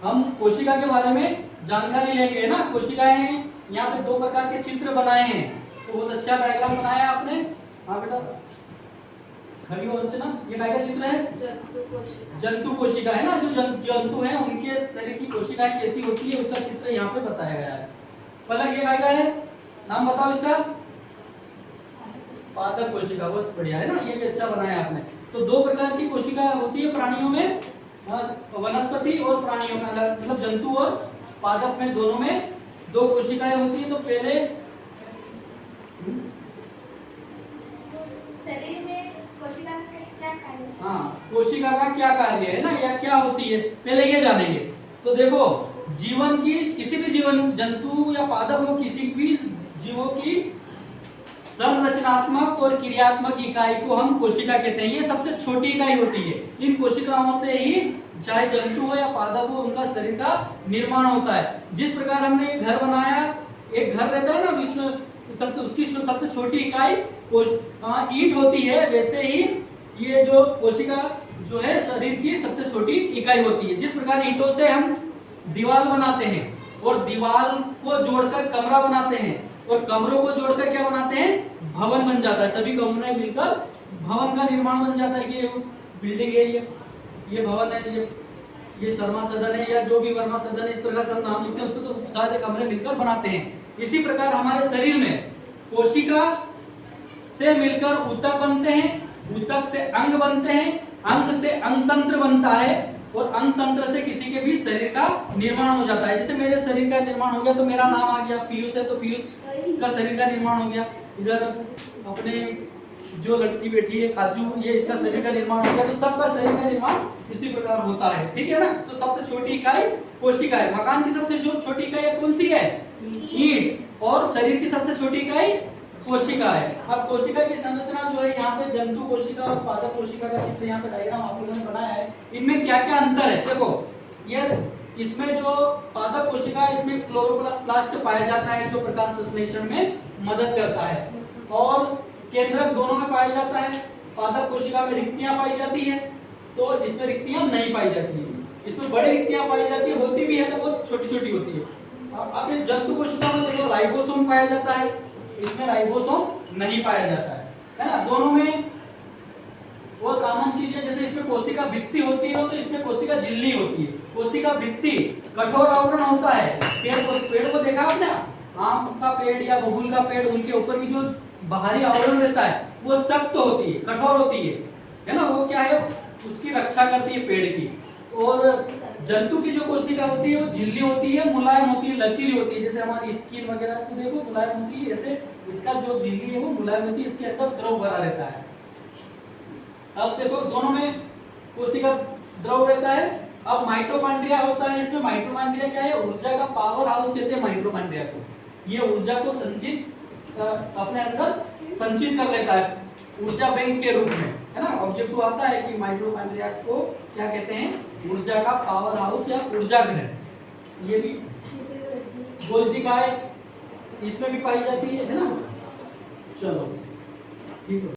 हम कोशिका के बारे में जानकारी लेंगे ना। कोशिकाएं हैं, यहाँ पे दो प्रकार के चित्र बनाए हैं, तो बहुत अच्छा डायग्राम बनाया आपने। हाँ बेटा खड़ी हो अंजना, ये काय का चित्र है? जंतु कोशिका है ना, जो जंतु हैं उनके शरीर की कोशिकाएं कैसी होती है उसका चित्र यहाँ पे बताया गया है। पलक ये काय का है, नाम बताओ इसका? पादप कोशिका, बहुत बढ़िया है ना, ये भी अच्छा बनाया आपने। तो दो प्रकार की कोशिका होती है प्राणियों में, वनस्पति और प्राणियों में, मतलब जंतु और पादप में, दोनों में दो कोशिकाएं होती है। तो पहले शरीर में कोशिका का क्या कार्य है? हाँ, कोशिका का क्या कार्य है ना, या क्या होती है, पहले ये जानेंगे। तो देखो, जीवन की किसी भी जीवन, जंतु या पादप हो, किसी भी जीवों की संरचनात्मक और क्रियात्मक इकाई को हम कोशिका कहते हैं। ये सबसे छोटी इकाई होती है। इन कोशिकाओं से ही चाहे जंतु हो या पादप हो, उनका शरीर का निर्माण होता है। जिस प्रकार हमने एक घर बनाया, एक घर रहता है ना, इसमें सबसे उसकी सबसे छोटी इकाई ईंट होती है, वैसे ही ये जो कोशिका जो है शरीर की सबसे छोटी इकाई होती है। जिस प्रकार ईंटों से हम दीवार बनाते हैं और दीवार को जोड़कर कमरा बनाते हैं और कमरों को जोड़कर क्या बनाते हैं, भवन बन जाता है। सभी कमरे मिलकर भवन का निर्माण बन जाता है कि ये बिल्डिंग है, ये भवन है, ये शर्मा सदन है, या जो भी वर्मा सदन है, इस प्रकार से हम नाम लिखते हैं उसको, तो सारे कमरे मिलकर बनाते हैं। इसी प्रकार हमारे शरीर में कोशिका से मिलकर ऊतक बनते हैं, ऊतक से अंग बनते हैं, अंग से अंगतंत्र बनता है और अंगतंत्र से किसी के भी शरीर का निर्माण हो जाता है। जैसे मेरे शरीर का निर्माण हो गया तो मेरा नाम आ गया पीयूष है, तो पीयूष का शरीर का निर्माण हो गया। इधर अपने जो लड़की बैठी है काजू, ये इसका शरीर का निर्माण हो गया। तो सबका शरीर का निर्माण इसी प्रकार होता है, ठीक है ना। तो सबसे छोटी इकाई कोशिका है। मकान की सबसे छोटी इकाई कौन सी है? ईंट। और शरीर की सबसे छोटी इकाई कोशिका है। अब कोशिका की संरचना जो है, यहाँ पे जंतु कोशिका और पादप कोशिका का चित्र यहाँ पे डायग्राम आप लोगों ने बनाया है। इनमें क्या क्या अंतर है देखो। ये इसमें जो पादप कोशिका है, इसमें क्लोरोप्लास्ट पाया जाता है जो प्रकाश संश्लेषण में मदद करता है, और केंद्रक दोनों में पाया जाता है। पादप कोशिका में रिक्तियां पाई जाती है, तो इसमें रिक्तियां नहीं पाई जाती है। इसमें बड़ी रिक्तियां पाई जाती है, होती भी है तो बहुत छोटी छोटी होती है। अब इस जंतु कोशिका में देखो राइबोसोम पाया जाता है, इसमें राइबोसोम नहीं पाया जाता है ना, दोनों में। और कॉमन चीजें, जैसे इसमें कोशिका भित्ति होती है तो इसमें कोशिका झिल्ली होती है। कोशिका भित्ति कठोर आवरण होता है। पेड़ को देखा आपने, आम का पेड़ या बबूल का पेड़, उनके ऊपर की जो बाहरी आवरण रहता है वो सख्त होती है, कठोर होती है ना। वो क्या है, उसकी रक्षा करती है पेड़ की। और जंतु की जो कोशिका होती है वो झिल्ली होती है, मुलायम होती है, लचीली होती है। जैसे हमारी स्किन वगैरह को देखो मुलायम होती है, ऐसे इसका जो झिल्ली है वो मुलायम होती है, इसके अंदर द्रव भरा रहता है। अब देखो दोनों में कोशिका द्रव रहता है। अब माइटोकॉन्ड्रिया होता है, इसमें माइटोकॉन्ड्रिया क्या है, ऊर्जा का पावर हाउस कहते हैं माइटोकॉन्ड्रिया को। ये ऊर्जा को संचित अपने अंदर संचित कर लेता है ऊर्जा बैंक के रूप में, है ना। ऑब्जेक्टिव आता है कि माइटोकॉन्ड्रिया को क्या कहते हैं, ऊर्जा का पावर हाउस या ऊर्जा गृह। ये भी गोल्जी का है, इसमें भी पाई जाती है ना। चलो ठीक है।